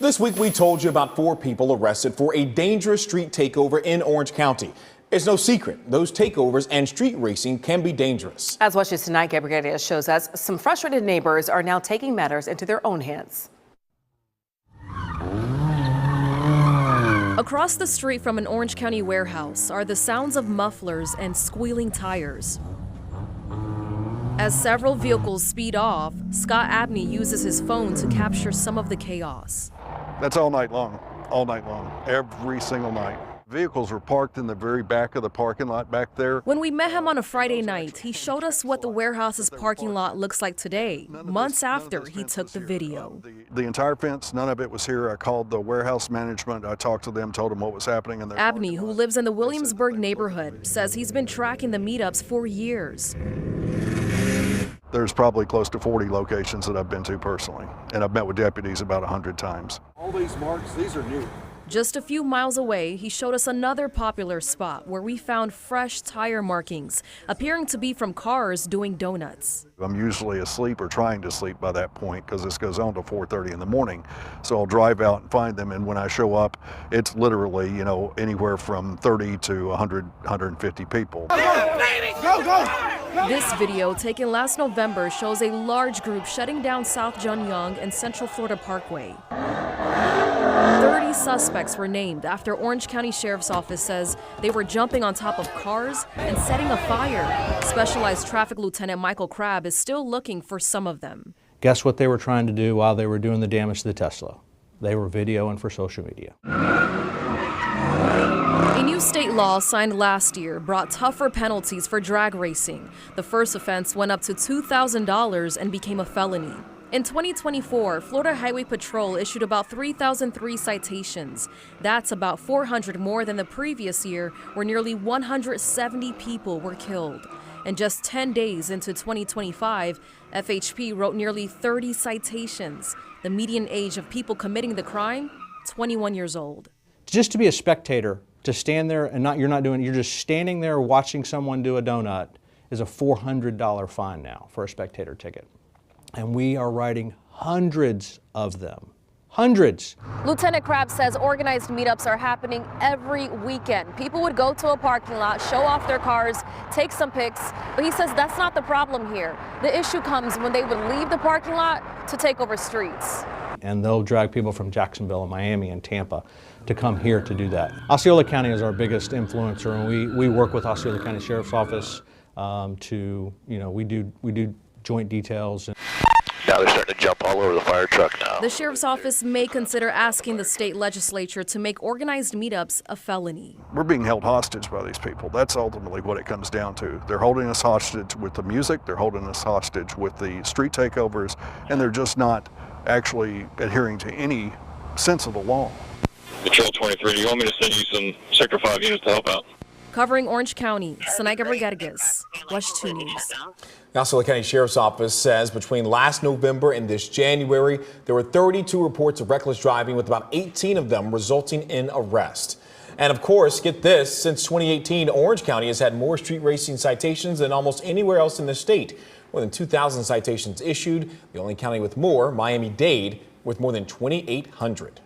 This week we told you about 4 people arrested for a dangerous street takeover in Orange County. It's no secret, those takeovers and street racing can be dangerous. As Watch News Tonight, Gabrielle Geddes shows us, some frustrated neighbors are now taking matters into their own hands. Across the street from an Orange County warehouse are the sounds of mufflers and squealing tires. As several vehicles speed off, Scott Abney uses his phone to capture some of the chaos. That's all night long, every single night. Vehicles were parked in the very back of the parking lot back there. When we met him on a Friday night, he showed us what the warehouse's parking lot looks like today, months after he took the video. The entire fence, none of it was here. I called the warehouse management. I talked to them, told them what was happening. And Abney, who lives in the Williamsburg neighborhood, says he's been tracking the meetups for years. There's probably close to 40 locations that I've been to personally, and I've met with deputies about 100 times. All these marks, these are new. Just a few miles away, he showed us another popular spot where we found fresh tire markings, appearing to be from cars doing donuts. I'm usually asleep or trying to sleep by that point because this goes on to 4:30 in the morning. So I'll drive out and find them, and when I show up, it's literally, anywhere from 30 to 100, 150 people. Go! This video, taken last November, shows a large group shutting down South John Young and Central Florida Parkway. 30 suspects were named after Orange County Sheriff's Office says they were jumping on top of cars and setting a fire. Specialized Traffic Lieutenant Michael Crabb is still looking for some of them. Guess what they were trying to do while they were doing the damage to the Tesla? They were videoing for social media. A new state law signed last year brought tougher penalties for drag racing. The first offense went up to $2,000 and became a felony. In 2024, Florida Highway Patrol issued about 3,003 citations. That's about 400 more than the previous year, where nearly 170 people were killed. And just 10 days into 2025, FHP wrote nearly 30 citations. The median age of people committing the crime, 21 years old. Just to be a spectator, to stand there and you're just standing there watching someone do a donut is a $400 fine now for a spectator ticket. And we are writing hundreds of them. Hundreds. Lieutenant Crabb says organized meetups are happening every weekend. People would go to a parking lot, show off their cars, take some pics, but he says that's not the problem here. The issue comes when they would leave the parking lot to take over streets. And they'll drag people from Jacksonville and Miami and Tampa to come here to do that. Osceola County is our biggest influencer, and we work with Osceola County Sheriff's Office we do joint details. Now they're starting to jump all over the fire truck now. The Sheriff's Office may consider asking the state legislature to make organized meetups a felony. We're being held hostage by these people. That's ultimately what it comes down to. They're holding us hostage with the music, they're holding us hostage with the street takeovers, and they're just not actually adhering to any sense of the law. Patrol 23, do you want me to send you some Sector 5 units to help out? Covering Orange County, Sanaiga Rodriguez, Watch 2 News. The Osceola County Sheriff's Office says between last November and this January, there were 32 reports of reckless driving, with about 18 of them resulting in arrest. And of course, get this, since 2018, Orange County has had more street racing citations than almost anywhere else in the state. More than 2,000 citations issued. The only county with more, Miami-Dade, with more than 2,800.